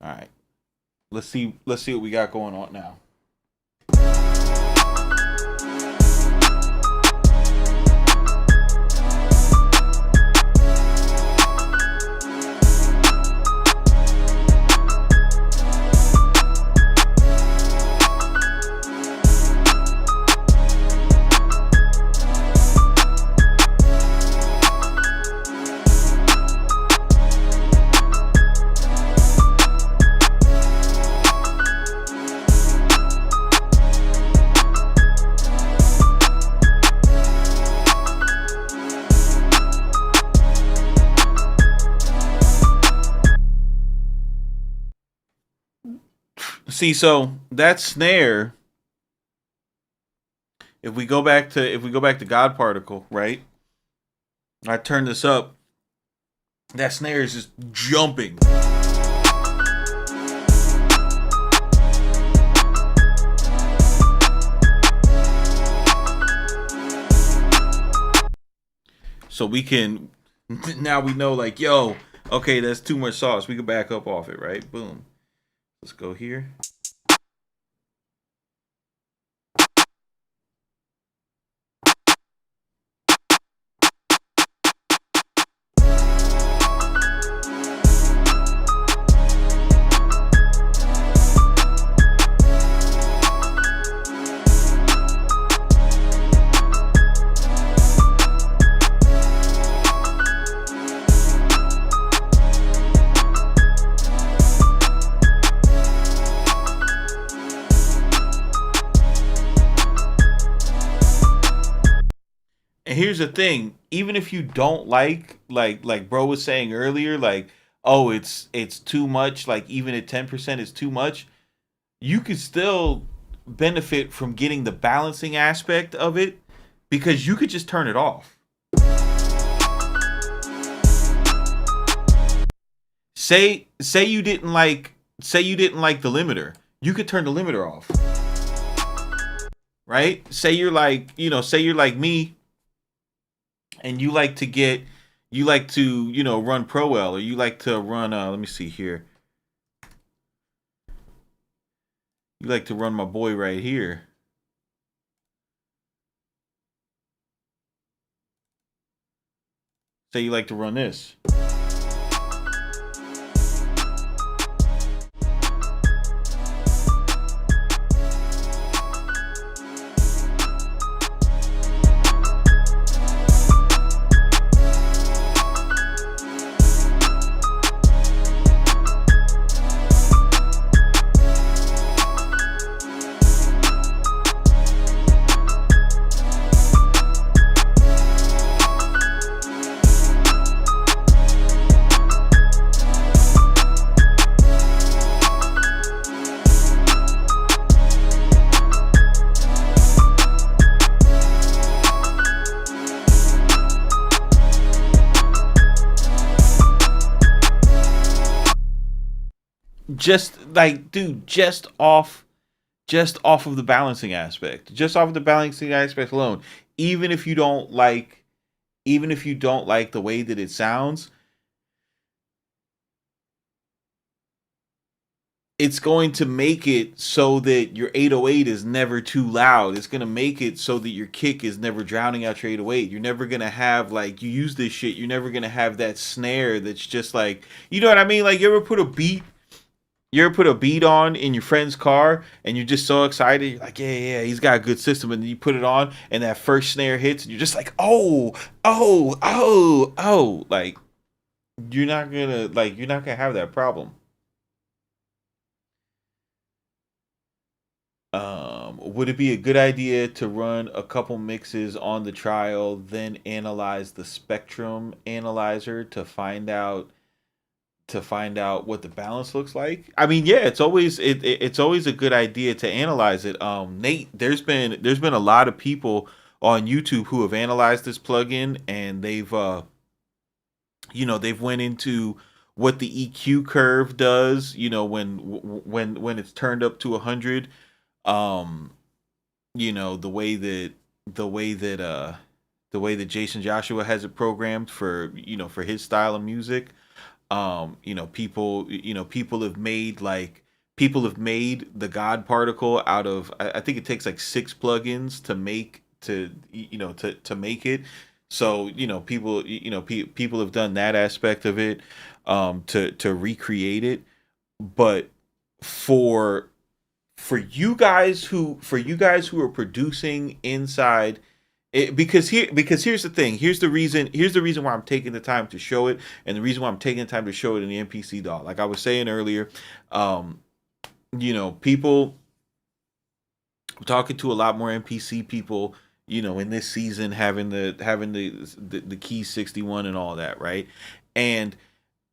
All right. Let's see what we got going on now. See, so that snare, if we go back to God Particle, right? I turn this up, that snare is just jumping. So we can now we know like, yo, okay, that's too much sauce. We can back up off it, right? Boom. Let's go here. And here's the thing, even if you don't like bro was saying earlier, like, oh, it's too much, like even at 10% is too much, you could still benefit from getting the balancing aspect of it because you could just turn it off. Say you didn't like the limiter. You could turn the limiter off. Right? Say you're like me and you like to run Pro L, or you like to run let me see here. You like to run my boy right here. Say you like to run this. Just like, dude, just off of the balancing aspect, just off of the balancing aspect alone, even if you don't like even if you don't like the way that it sounds, it's going to make it so that your 808 is never too loud. It's going to make it so that your kick is never drowning out your 808. You're never going to have, like, you use this shit, you're never going to have that snare that's just like, you know what I mean? Like, you ever put a beat on in your friend's car and you're just so excited? You're like, yeah, yeah, he's got a good system. And then you put it on and that first snare hits and you're just like, oh, oh, oh, oh. Like, you're not gonna have that problem. Would it be a good idea to run a couple mixes on the trial, then analyze the spectrum analyzer to find out what the balance looks like? I mean, yeah, it's always a good idea to analyze it. Nate, there's been a lot of people on YouTube who have analyzed this plugin, and they've went into what the EQ curve does, when it's turned up to 100. um the way that Jason Joshua has it programmed for his style of music. People have made like people have made the God particle out of. I think it takes like 6 plugins to make to make it. So people people have done that aspect of it to recreate it. But for for you guys who are producing inside it, because here's the thing, here's the reason why I'm taking the time to show it, and the reason why I'm taking the time to show it in the MPC doll. Like I was saying earlier, um people, I'm talking to a lot more MPC people, in this season, having the key 61 and all that, right? And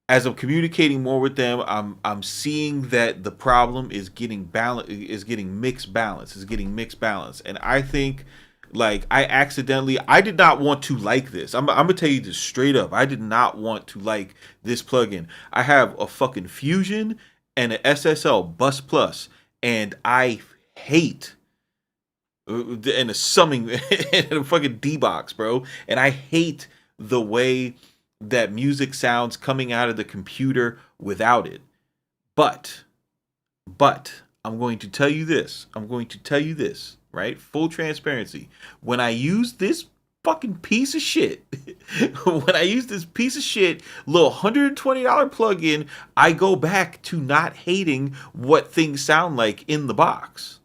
as I'm communicating more with them, I'm seeing that the problem is getting mixed balance, and I think, like, I did not want to like this. I'm gonna tell you this straight up. I did not want to like this plugin. I have a fucking Fusion and an SSL Bus Plus, and I hate and a summing and a fucking D box, bro. And I hate the way that music sounds coming out of the computer without it. But I'm going to tell you this. Right? Full transparency. When I use this fucking piece of shit, when I use this piece of shit little $120 plugin, I go back to not hating what things sound like in the box.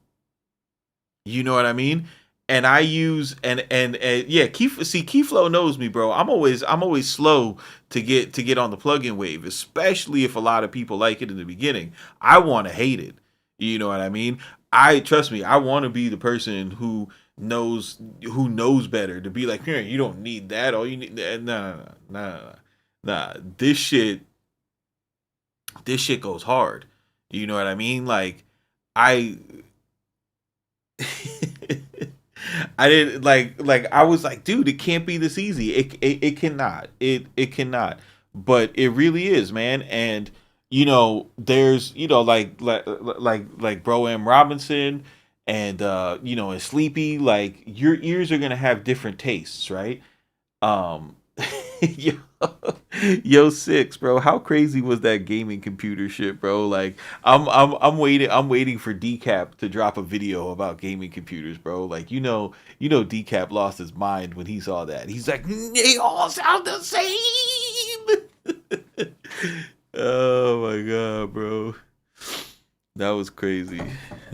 You know what I mean? And I use and yeah, Keyflow knows me, bro. I'm always slow to get on the plugin wave, especially if a lot of people like it in the beginning. I want to hate it. You know what I mean? Trust me, I want to be the person who knows better, to be like, here, you don't need that. All you need, nah. This shit goes hard. You know what I mean? Like, I didn't like I was like, dude, it can't be this easy. It cannot. It cannot. But it really is, man. And there's like Bro M Robinson and and Sleepy, like, your ears are gonna have different tastes, right? yo, yo, Six, bro, how crazy was that gaming computer shit, bro? Like, I'm waiting for Decap to drop a video about gaming computers, bro. Like, Decap lost his mind when he saw that. He's like, they all sound the same. Oh my god, bro. That was crazy.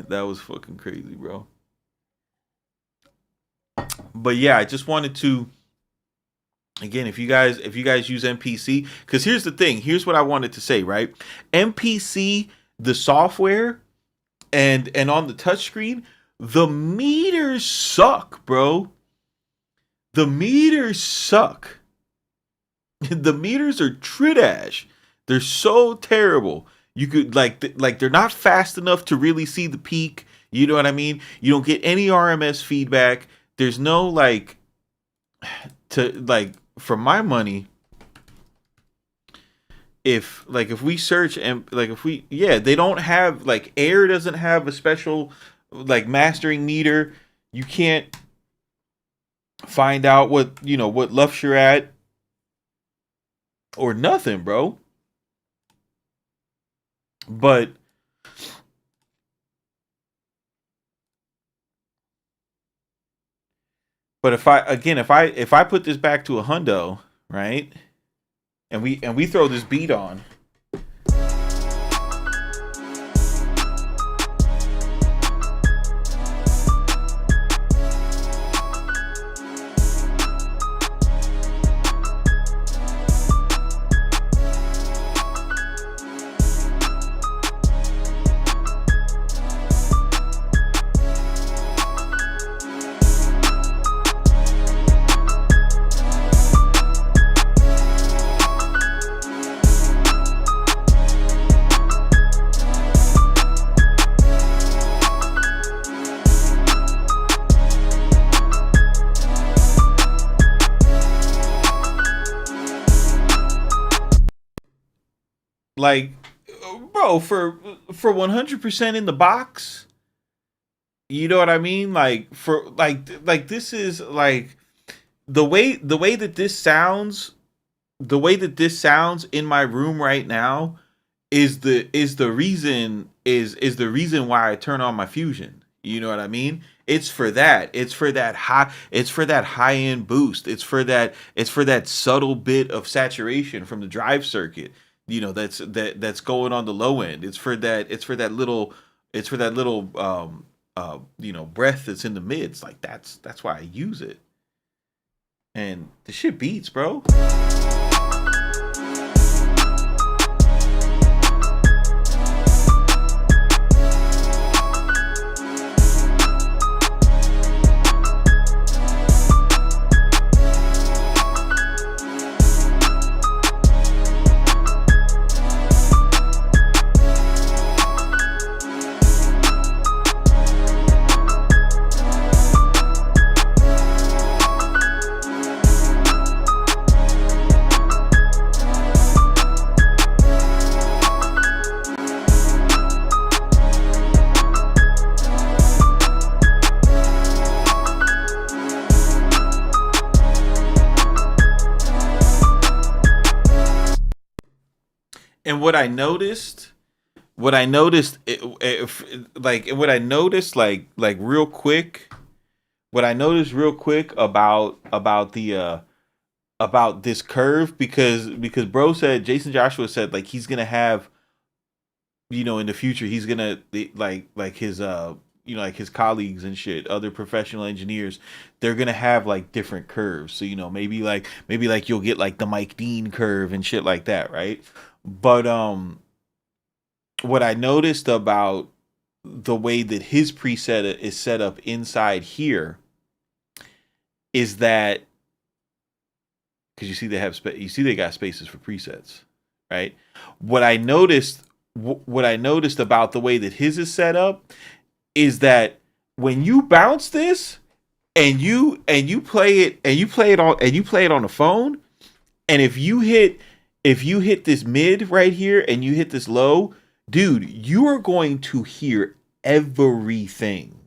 That was fucking crazy, bro. But yeah, I just wanted to, again, if you guys use MPC, because here's the thing, here's what I wanted to say, right? MPC, the software, and on the touchscreen, the meters suck, bro. The meters suck. The meters are tridash. They're so terrible. You could they're not fast enough to really see the peak. You know what I mean? You don't get any RMS feedback. There's no for my money, if we search and they don't have, Air doesn't have a special mastering meter. You can't find out what LUFS you're at or nothing, bro. But if I put this back to a hundo, right? And we throw this beat on. Like, bro, for 100% in the box, you know what I mean? Like, for this is like the way that this sounds in my room right now is the reason why I turn on my Fusion. You know what I mean? It's for that. It's for that high end boost. It's for that subtle bit of saturation from the drive circuit. That's going on the low end. It's for that little breath that's in the mids. Like that's why I use it. And the shit beats, bro. And what I noticed, what I noticed, like real quick, what I noticed real quick about the about this curve, because bro said, Jason Joshua said, like, he's gonna have, in the future, he's gonna like his like his colleagues and shit, other professional engineers, they're gonna have like different curves. So maybe like you'll get like the Mike Dean curve and shit like that, right? But what I noticed about the way that his preset is set up inside here is that, because you see they got spaces for presets, right? What I noticed about the way that his is set up is that when you bounce this and you play it on the phone, and if you hit this mid right here and you hit this low, dude, you are going to hear everything.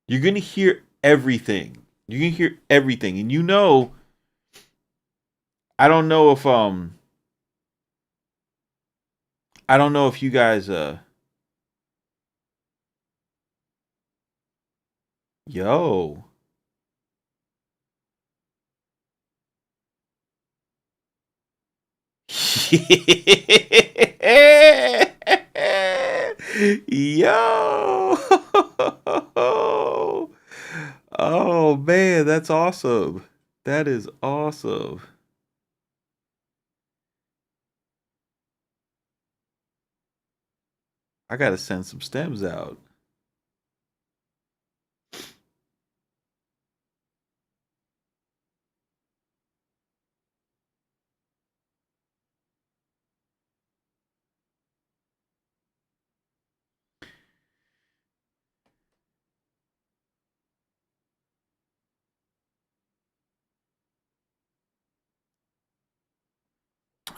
You're going to hear everything. You're going to hear everything. And I don't know if you guys yo. Yo. Oh man, that's awesome. That is awesome. I gotta send some stems out.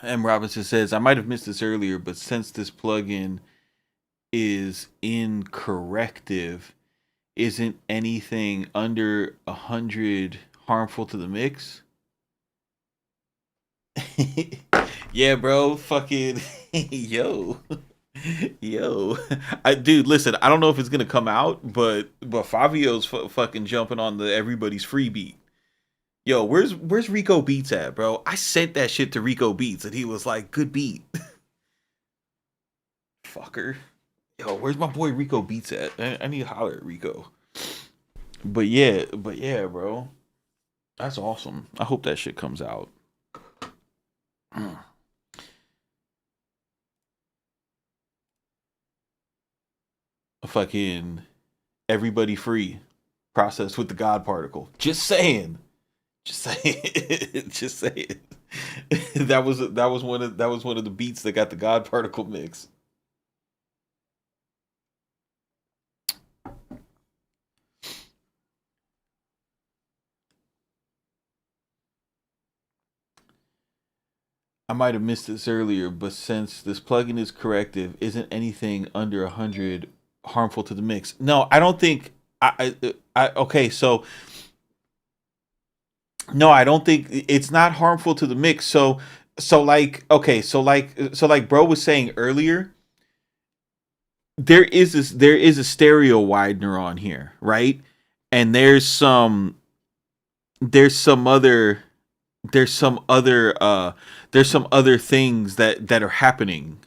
M. Robinson says, I might have missed this earlier, but since this plugin is in corrective, isn't anything under 100 harmful to the mix? Yeah, bro. Fucking yo. Yo. Dude, listen, I don't know if it's gonna come out, but Fabio's fucking jumping on the everybody's free beat. Yo, where's Rico Beats at, bro? I sent that shit to Rico Beats and he was like, good beat. Fucker. Yo, where's my boy Rico Beats at? I need to holler at Rico. But yeah, bro. That's awesome. I hope that shit comes out. Fucking everybody free. Processed with the God particle. Just saying. Just saying. Just saying. That was one of the beats that got the God particle mix. I might have missed this earlier, but since this plugin is corrective, isn't anything under 100 harmful to the mix? No, I don't think. Okay, so no, I don't think it's not harmful to the mix. So so like okay, so like bro was saying earlier, there is a stereo widener on here, right? And there's some other there's some other there's some other things that are happening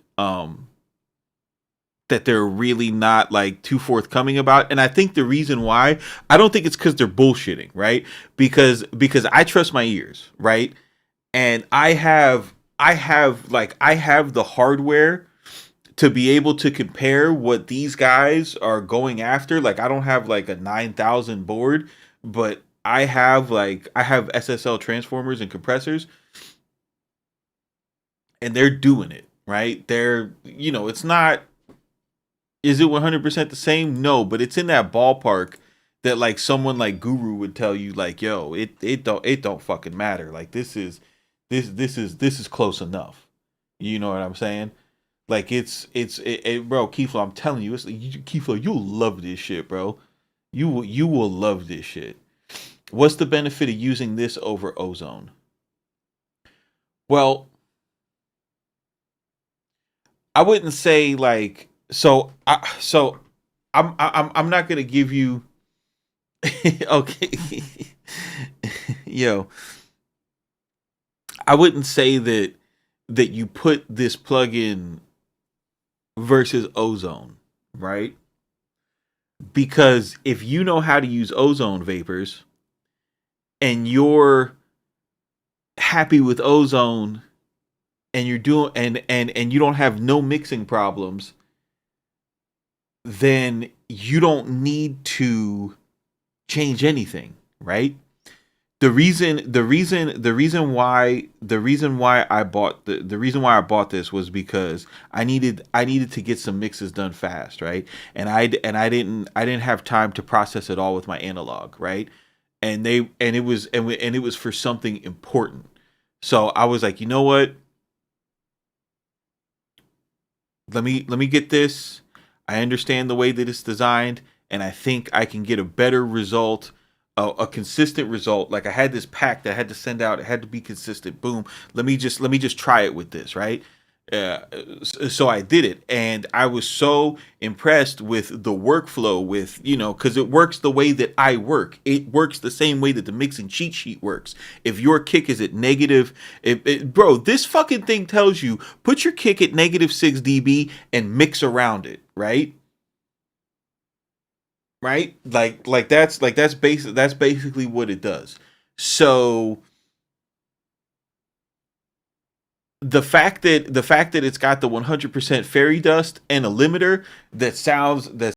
that they're really not like too forthcoming about. And I think the reason why, I don't think it's because they're bullshitting, right? Because I trust my ears, right? And I have the hardware to be able to compare what these guys are going after. Like I don't have like a 9,000 board, but I have SSL transformers and compressors, and they're doing it, right? It's not, is it 100% the same? No, but it's in that ballpark that like someone like Guru would tell you like, yo, it don't fucking matter. Like this is close enough. You know what I'm saying? Like bro, Keeflo, I'm telling you, Keeflo, you'll love this shit, bro. You will love this shit. What's the benefit of using this over ozone? Well, I wouldn't say like I'm not gonna give you okay. Yo, I wouldn't say that you put this plugin versus ozone, right? Because if you know how to use ozone vapors and you're happy with ozone, and you're doing and you don't have no mixing problems, then you don't need to change anything, right? The reason why I bought this was because I needed to get some mixes done fast, right? And I didn't have time to process it all with my analog, right? And it was for something important. So I was like, you know what? Let me get this. I understand the way that it's designed, and I think I can get a better result, a consistent result. Like I had this pack that I had to send out. It had to be consistent. Boom. Let me just try it with this, right? Uh, so I did it, and I was so impressed with the workflow. Because it works the way that I work. It works the same way that the mixing cheat sheet works. If your kick is at negative, bro, this fucking thing tells you put your kick at -6 dB and mix around it, right? Right? That's basically what it does. So the fact that it's got the 100% fairy dust and a limiter that